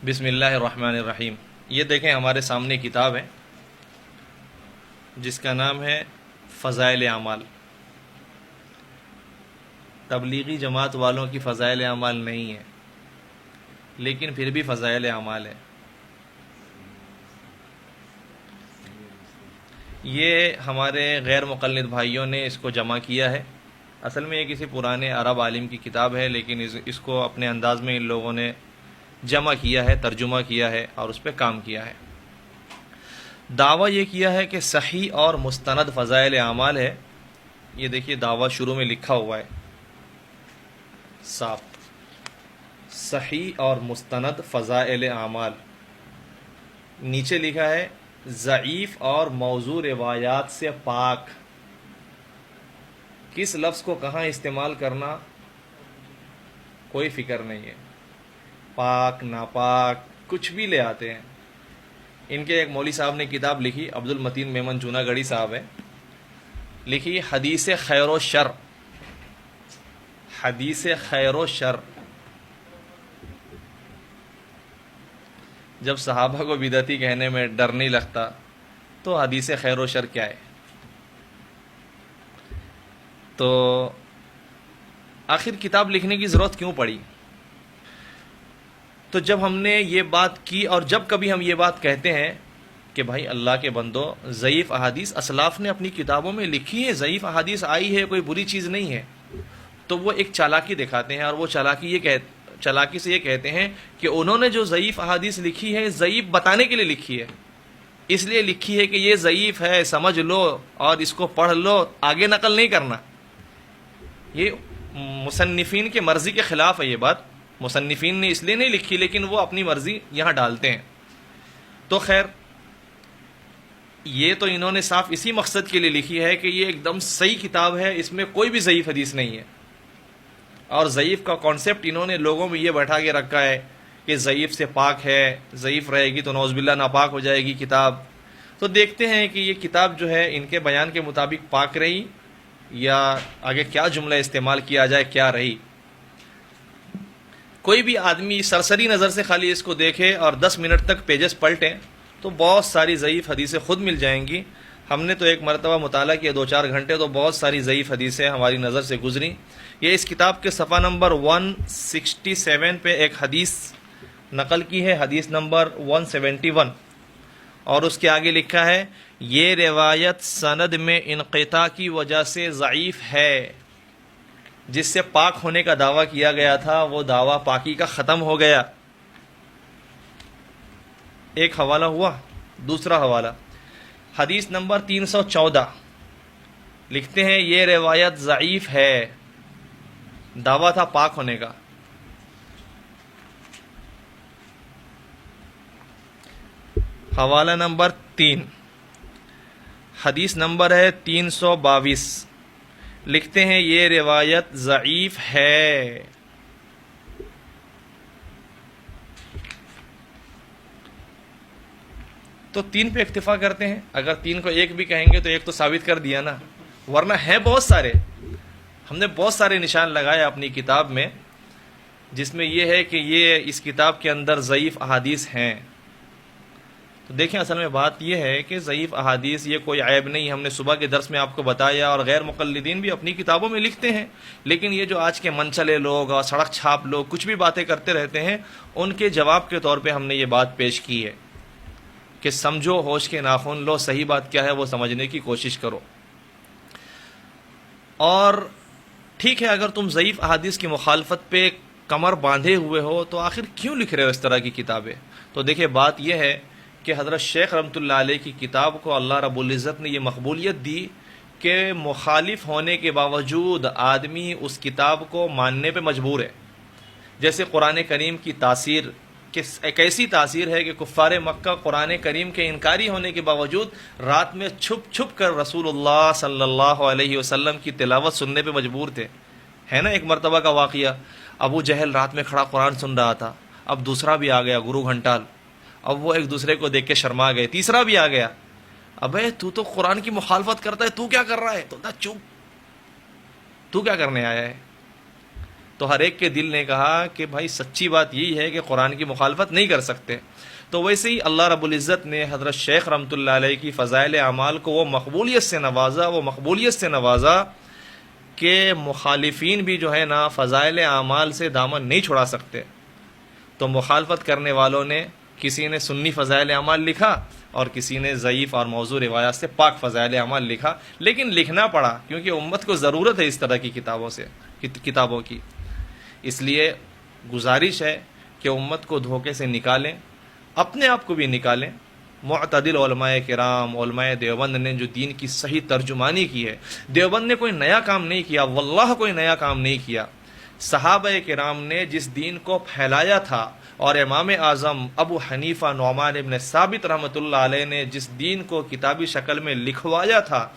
بسم اللہ الرحمن الرحیم۔ یہ دیکھیں ہمارے سامنے کتاب ہے جس کا نام ہے فضائل اعمال۔ تبلیغی جماعت والوں کی فضائل اعمال نہیں ہے، لیکن پھر بھی فضائل اعمال ہے۔ یہ ہمارے غیر مقلد بھائیوں نے اس کو جمع کیا ہے۔ اصل میں یہ کسی پرانے عرب عالم کی کتاب ہے، لیکن اس کو اپنے انداز میں ان لوگوں نے جمع کیا ہے، ترجمہ کیا ہے اور اس پہ کام کیا ہے۔ دعویٰ یہ کیا ہے کہ صحیح اور مستند فضائل اعمال ہے۔ یہ دیکھیے دعویٰ شروع میں لکھا ہوا ہے صاف، صحیح اور مستند فضائل اعمال۔ نیچے لکھا ہے ضعیف اور موضوع روایات سے پاک۔ کس لفظ کو کہاں استعمال کرنا کوئی فکر نہیں ہے، پاک ناپاک کچھ بھی لے آتے ہیں۔ ان کے ایک مولوی صاحب نے کتاب لکھی، عبد المتین میمن جوناگڑھی صاحب ہے، لکھی حدیث خیر و شر۔ حدیث خیر و شر، جب صحابہ کو بدعتی کہنے میں ڈر نہیں لگتا تو حدیث خیر و شر کیا ہے؟ تو آخر کتاب لکھنے کی ضرورت کیوں پڑی؟ تو جب ہم نے یہ بات کی، اور جب کبھی ہم یہ بات کہتے ہیں کہ بھائی اللہ کے بندو، ضعیف احادیث اسلاف نے اپنی کتابوں میں لکھی ہے، ضعیف احادیث آئی ہے، کوئی بری چیز نہیں ہے، تو وہ ایک چالاکی دکھاتے ہیں، اور وہ چالاکی سے یہ کہتے ہیں کہ انہوں نے جو ضعیف احادیث لکھی ہے ضعیف بتانے کے لیے لکھی ہے، اس لیے لکھی ہے کہ یہ ضعیف ہے، سمجھ لو اور اس کو پڑھ لو، آگے نقل نہیں کرنا۔ یہ مصنفین کے مرضی کے خلاف ہے۔ یہ بات مصنفین نے اس لیے نہیں لکھی، لیکن وہ اپنی مرضی یہاں ڈالتے ہیں۔ تو خیر، یہ تو انہوں نے صاف اسی مقصد کے لیے لکھی ہے کہ یہ ایک دم صحیح کتاب ہے، اس میں کوئی بھی ضعیف حدیث نہیں ہے، اور ضعیف کا کانسیپٹ انہوں نے لوگوں میں یہ بیٹھا کے رکھا ہے کہ ضعیف سے پاک ہے، ضعیف رہے گی تو نعوذ باللہ ناپاک ہو جائے گی کتاب۔ تو دیکھتے ہیں کہ یہ کتاب جو ہے ان کے بیان کے مطابق پاک رہی یا آگے کیا جملہ استعمال کیا جائے کیا رہی۔ کوئی بھی آدمی سرسری نظر سے خالی اس کو دیکھے اور 10 منٹ تک پیجز پلٹیں تو بہت ساری ضعیف حدیثیں خود مل جائیں گی۔ ہم نے تو ایک مرتبہ مطالعہ کیا 2-4 گھنٹے، تو بہت ساری ضعیف حدیثیں ہماری نظر سے گزری۔ یہ اس کتاب کے صفحہ نمبر 167 پہ ایک حدیث نقل کی ہے، حدیث نمبر 171، اور اس کے آگے لکھا ہے یہ روایت سند میں انقطاع کی وجہ سے ضعیف ہے۔ جس سے پاک ہونے کا دعویٰ کیا گیا تھا وہ دعویٰ پاکی کا ختم ہو گیا۔ ایک حوالہ ہوا۔ دوسرا حوالہ حدیث نمبر 314، لکھتے ہیں یہ روایت ضعیف ہے، دعویٰ تھا پاک ہونے کا۔ حوالہ نمبر 3، حدیث نمبر ہے 322، لکھتے ہیں یہ روایت ضعیف ہے۔ تو 3 پہ اکتفا کرتے ہیں۔ اگر 3 کو 1 بھی کہیں گے تو 1 تو ثابت کر دیا نا، ورنہ ہے بہت سارے۔ ہم نے بہت سارے نشان لگائے اپنی کتاب میں جس میں یہ ہے کہ یہ اس کتاب کے اندر ضعیف احادیث ہیں۔ تو دیکھیں اصل میں بات یہ ہے کہ ضعیف احادیث یہ کوئی عیب نہیں۔ ہم نے صبح کے درس میں آپ کو بتایا، اور غیر مقلدین بھی اپنی کتابوں میں لکھتے ہیں، لیکن یہ جو آج کے منچلے لوگ اور سڑک چھاپ لوگ کچھ بھی باتیں کرتے رہتے ہیں، ان کے جواب کے طور پہ ہم نے یہ بات پیش کی ہے کہ سمجھو، ہوش کے ناخن لو، صحیح بات کیا ہے وہ سمجھنے کی کوشش کرو۔ اور ٹھیک ہے، اگر تم ضعیف احادیث کی مخالفت پہ کمر باندھے ہوئے ہو تو آخر کیوں لکھ رہے ہو اس طرح کی کتابیں؟ تو دیکھیں بات یہ ہے کہ حضرت شیخ رحمۃ اللہ علیہ کی کتاب کو اللہ رب العزت نے یہ مقبولیت دی کہ مخالف ہونے کے باوجود آدمی اس کتاب کو ماننے پہ مجبور ہے۔ جیسے قرآن کریم کی تاثیر، کہ ایک ایسی تاثیر ہے کہ کفار مکہ قرآن کریم کے انکاری ہونے کے باوجود رات میں چھپ چھپ کر رسول اللہ صلی اللہ علیہ وسلم کی تلاوت سننے پہ مجبور تھے۔ ہے نا ایک مرتبہ کا واقعہ، ابو جہل رات میں کھڑا قرآن سن رہا تھا، اب دوسرا بھی آ گیا گرو گھنٹال، اب وہ ایک دوسرے کو دیکھ کے شرما گئے، تیسرا بھی آ گیا، ابے تو قرآن کی مخالفت کرتا ہے، تو کیا کر رہا ہے؟ تو چپ، تو کیا کرنے آیا ہے؟ تو ہر ایک کے دل نے کہا کہ بھائی سچی بات یہی ہے کہ قرآن کی مخالفت نہیں کر سکتے. تو ویسے ہی اللہ رب العزت نے حضرت شیخ رحمۃ اللہ علیہ کی فضائل اعمال کو وہ مقبولیت سے نوازا کہ مخالفین بھی جو ہے نا فضائل اعمال سے دامن نہیں چھڑا سکتے. تو مخالفت کرنے والوں نے کسی نے سنی فضائل اعمال لکھا اور کسی نے ضعیف اور موضوع روایات سے پاک فضائل اعمال لکھا، لیکن لکھنا پڑا کیونکہ امت کو ضرورت ہے اس طرح کی کتابوں کی. اس لیے گزارش ہے کہ امت کو دھوکے سے نکالیں، اپنے آپ کو بھی نکالیں. معتدل علماء کرام، علماء دیوبند نے جو دین کی صحیح ترجمانی کی ہے، دیوبند نے کوئی نیا کام نہیں کیا، واللہ کوئی نیا کام نہیں کیا. صحابہ کرام نے جس دین کو پھیلایا تھا اور امام اعظم ابو حنیفہ نعمان ابن ثابت رحمۃ اللہ علیہ نے جس دین کو کتابی شکل میں لکھوایا تھا،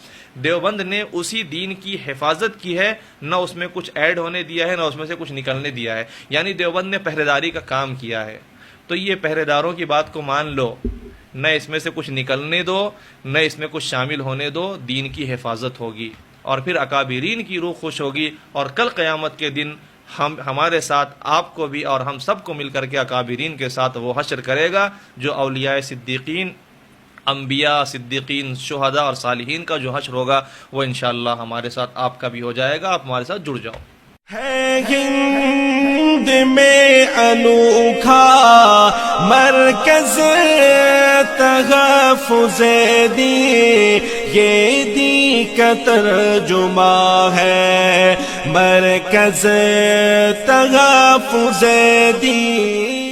دیوبند نے اسی دین کی حفاظت کی ہے، نہ اس میں کچھ ایڈ ہونے دیا ہے نہ اس میں سے کچھ نکلنے دیا ہے. یعنی دیوبند نے پہرے داری کا کام کیا ہے. تو یہ پہرے داروں کی بات کو مان لو، نہ اس میں سے کچھ نکلنے دو نہ اس میں کچھ شامل ہونے دو، دین کی حفاظت ہوگی اور پھر اکابرین کی روح خوش ہوگی. اور کل قیامت کے دن ہمارے ساتھ آپ کو بھی اور ہم سب کو مل کر کے اکابرین کے ساتھ وہ حشر کرے گا جو اولیاء صدیقین، انبیاء، صدیقین، شہداء اور صالحین کا جو حشر ہوگا وہ انشاءاللہ ہمارے ساتھ آپ کا بھی ہو جائے گا. آپ ہمارے ساتھ جڑ جاؤ. ہے ہند میں انوکھا مرکز تحفظ دین، یہ دین کا ترجمہ ہے مرکز تحفظ دین.